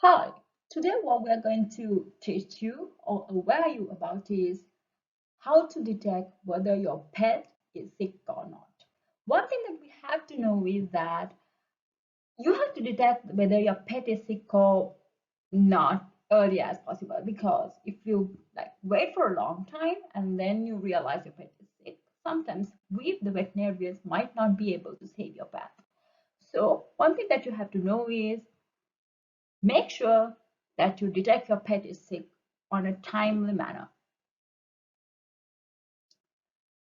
Hi, today what we're going to teach you or aware you about is how to detect whether your pet is sick or not. One thing that we have to know is that you have to detect whether your pet is sick or not early as possible, because if you wait for a long time and then you realize your pet is sick, sometimes we the veterinarians might not be able to save your pet. So one thing that you have to know is make sure that you detect your pet is sick on a timely manner.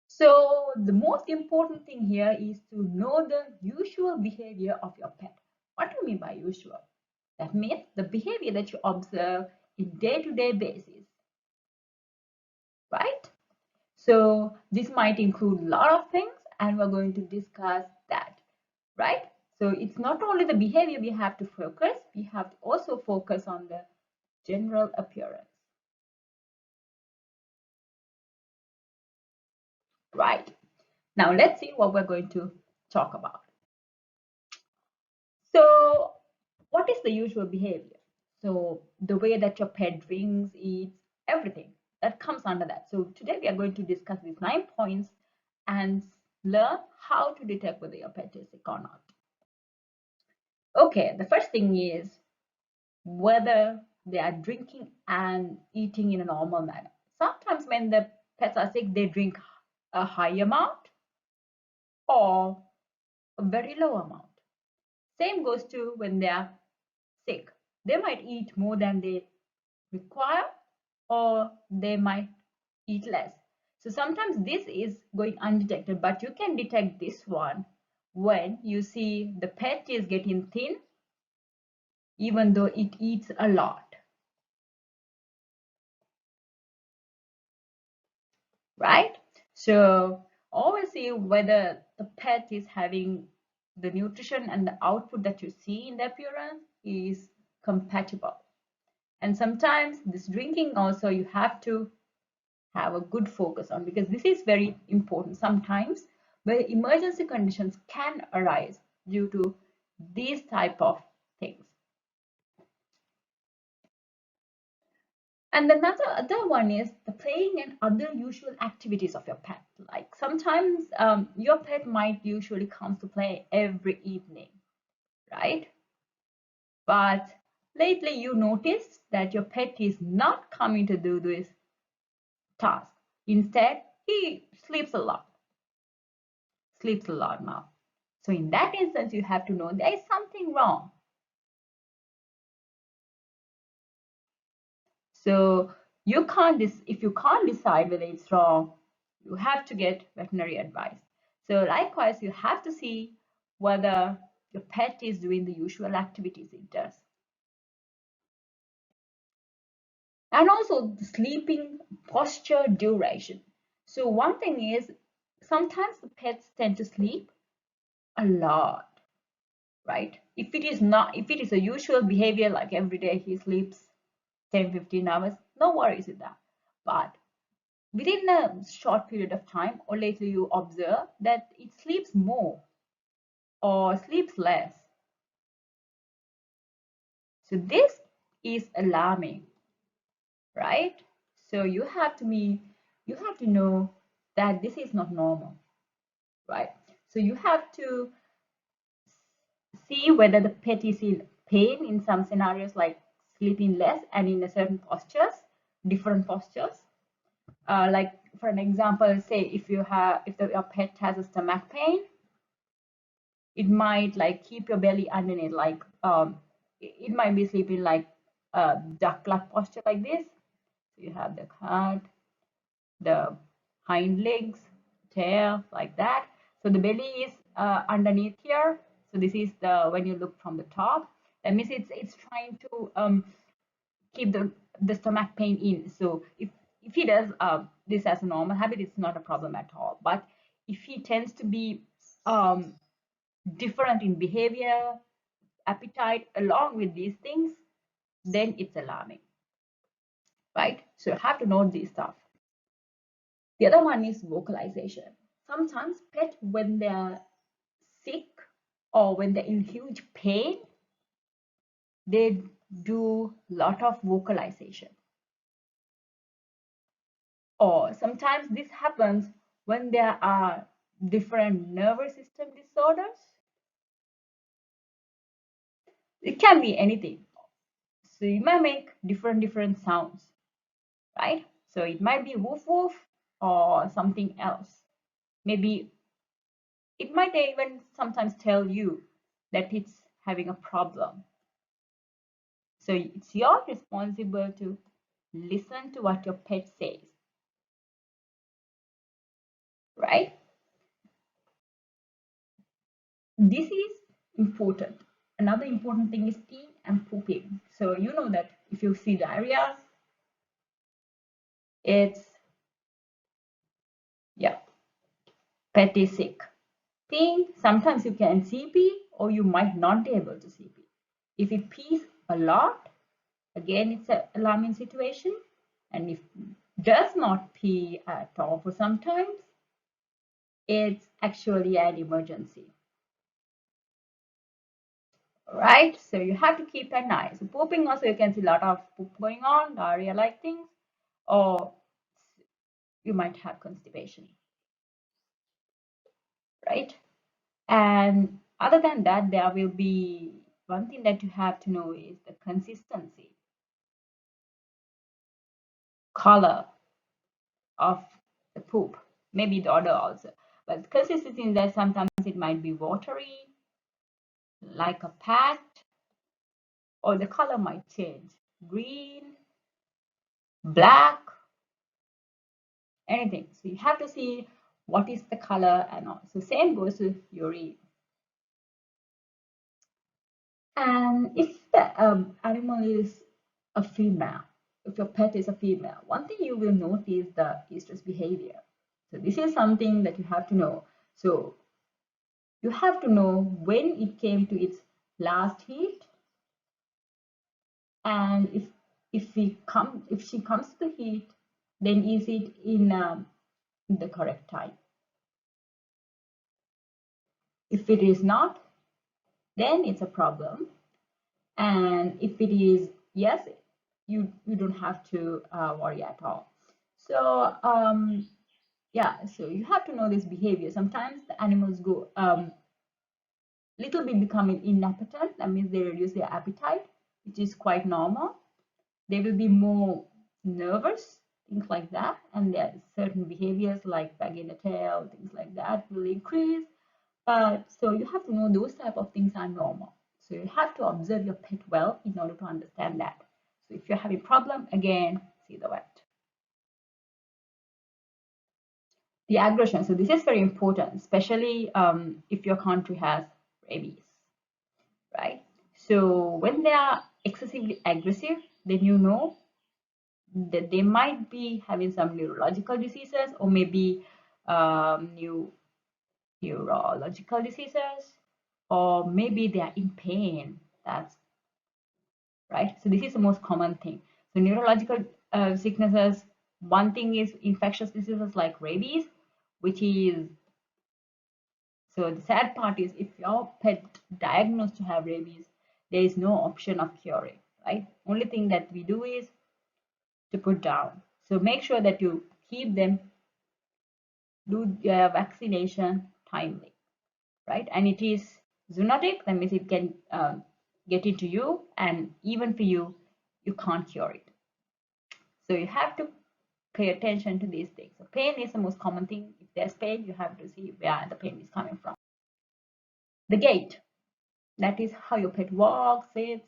So the most important thing here is to know the usual behavior of your pet. What do you mean by usual? That means the behavior that you observe in day-to-day basis, right? So this might include a lot of things and we're going to discuss that, right? So it's not only the behavior we have to focus, we have to also focus on the general appearance. Right. Now let's see what we're going to talk about. So what is the usual behavior? So the way that your pet drinks, eats, everything that comes under that. So today we are going to discuss these 9 points and learn how to detect whether your pet is sick or not. Okay, the first thing is whether they are drinking and eating in a normal manner. Sometimes when the pets are sick, they drink a high amount or a very low amount. Same goes to when they are sick. They might eat more than they require or they might eat less. So sometimes this is going undetected, but you can detect this one when you see the pet is getting thin even though it eats a lot, right? So always see whether the pet is having the nutrition and the output that you see in the appearance is compatible. And sometimes this drinking also you have to have a good focus on, because this is very important sometimes where emergency conditions can arise due to these type of things. And another other one is the playing and other usual activities of your pet. Like sometimes your pet might usually come to play every evening, right? But lately you notice that your pet is not coming to do this task. Instead, he sleeps a lot now. So in that instance, you have to know there is something wrong. So you can't, if you can't decide whether it's wrong, you have to get veterinary advice. So likewise, you have to see whether your pet is doing the usual activities it does. And also the sleeping posture duration. So one thing is sometimes the pets tend to sleep a lot, right? If it is a usual behavior, like every day he sleeps 10-15 hours, no worries with that. But within a short period of time or lately you observe that it sleeps more or sleeps less. So this is alarming, right? So you have to know that this is not normal, right? So you have to see whether the pet is in pain in some scenarios, like sleeping less and in a certain postures, different postures. Like for an example, say if your pet has a stomach pain, it might like keep your belly underneath, like it might be sleeping like a duck-like posture like this. So you have the head, the hind legs, tail, like that. So the belly is underneath here. So this is the when you look from the top. That means it's trying to keep the stomach pain in. So if he does this as a normal habit, it's not a problem at all. But if he tends to be um, different in behavior, appetite, along with these things, then it's alarming, right? So you have to note these stuff. The other one is vocalization. Sometimes pets, when they're sick or when they're in huge pain, they do lot of vocalization. Or sometimes this happens when there are different nervous system disorders. It can be anything. So you might make different sounds, right? So it might be woof woof or something else. Maybe it might even sometimes tell you that it's having a problem. So it's your responsibility to listen to what your pet says, right? This is important. Another important thing is peeing and pooping. So you know that if you see diarrhea, it's, yeah, pet is sick. Peeing, sometimes you can see pee or you might not be able to see pee. If it pees a lot, again, it's an alarming situation. And if does not pee at all for sometimes, it's actually an emergency. Right? So you have to keep an eye. So pooping also, you can see a lot of poop going on, diarrhea-like things, or you might have constipation, right? And other than that, there will be one thing that you have to know is the consistency, color of the poop, maybe the odor also. But consistency in that sometimes it might be watery, like a pad, or the color might change, green, black, anything. So you have to see what is the color and all. So same goes with urine. And if the animal is a female, if your pet is a female, one thing you will notice the estrous behavior. So this is something that you have to know. So you have to know when it came to its last heat, and if she comes to heat, then is it in the correct time. If it is not, then it's a problem. And if it is yes, you don't have to worry at all. So yeah, so you have to know this behavior. Sometimes the animals go little bit becoming inappetent. That means they reduce their appetite, which is quite normal. They will be more nervous, things like that, and there are certain behaviors like wagging the tail, things like that will increase. So you have to know those type of things are normal. So you have to observe your pet well in order to understand that. So if you're having problem, again, see the vet. The aggression. So this is very important, especially if your country has rabies, right? So when they are excessively aggressive, then you know that they might be having some neurological diseases or maybe new neurological diseases, or maybe they are in pain. That's right. So this is the most common thing. So neurological sicknesses, one thing is infectious diseases like rabies, which is, so the sad part is if your pet diagnosed to have rabies, there is no option of curing, right? Only thing that we do is to put down. So make sure that you keep them, do your vaccination timely, right? And it is zoonotic, that means it can get into you, and even for you, you can't cure it. So you have to pay attention to these things. So pain is the most common thing. If there's pain, you have to see where the pain is coming from. The gait, that is how your pet walks, sits,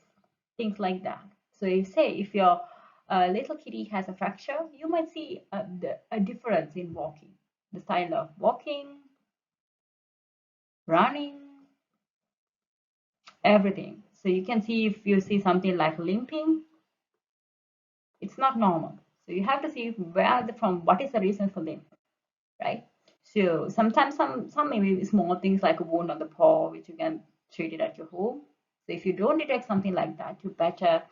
things like that. So you say if your little kitty has a fracture, you might see a difference in walking, the style of walking, running, everything. So you can see if you see something like limping, it's not normal. So you have to see where from what is the reason for limp, right? So sometimes some maybe small things like a wound on the paw, which you can treat it at your home. So if you don't detect something like that, you better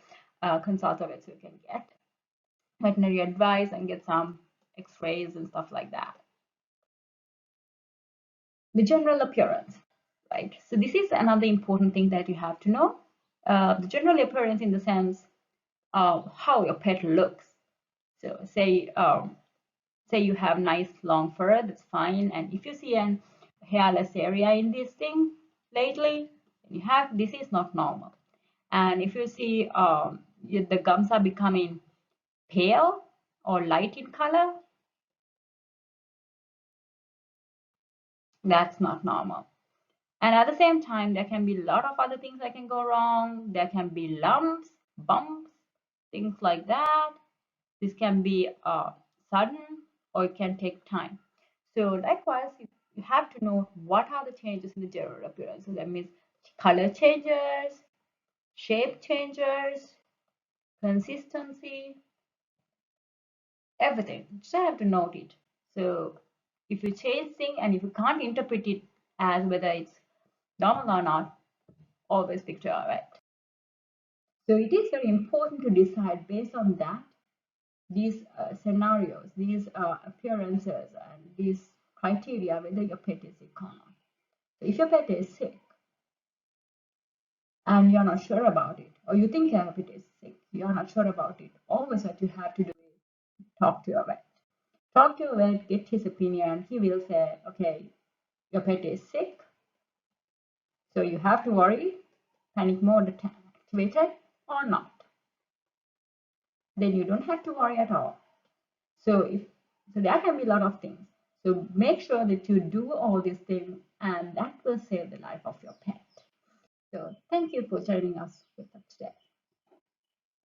consult a vet so you can get veterinary advice and get some x-rays and stuff like that. The general appearance, right? So this is another important thing that you have to know. The general appearance in the sense of how your pet looks. So say you have nice long fur, that's fine. And if you see an hairless area in this thing lately, this is not normal. And if you see the gums are becoming pale or light in color, that's not normal. And at the same time, there can be a lot of other things that can go wrong. There can be lumps, bumps, things like that. This can be sudden or it can take time. So likewise, you have to know what are the changes in the general appearance. So that means color changes, shape changes, consistency, everything. Just have to note it. So if you change thing and if you can't interpret it as whether it's normal or not, always stick to our vet. So it is very important to decide based on that, these scenarios, these appearances, and these criteria whether your pet is sick or not. So if your pet is sick and you're not sure about it, or you think your pet is sick, you're not sure about it, always what you have to do is talk to your vet. Talk to your vet, get his opinion. He will say, okay, your pet is sick, so you have to worry, panic mode activated or not. Then you don't have to worry at all. So there can be a lot of things. So make sure that you do all these things, and that will save the life of your pet. So thank you for joining us with us today.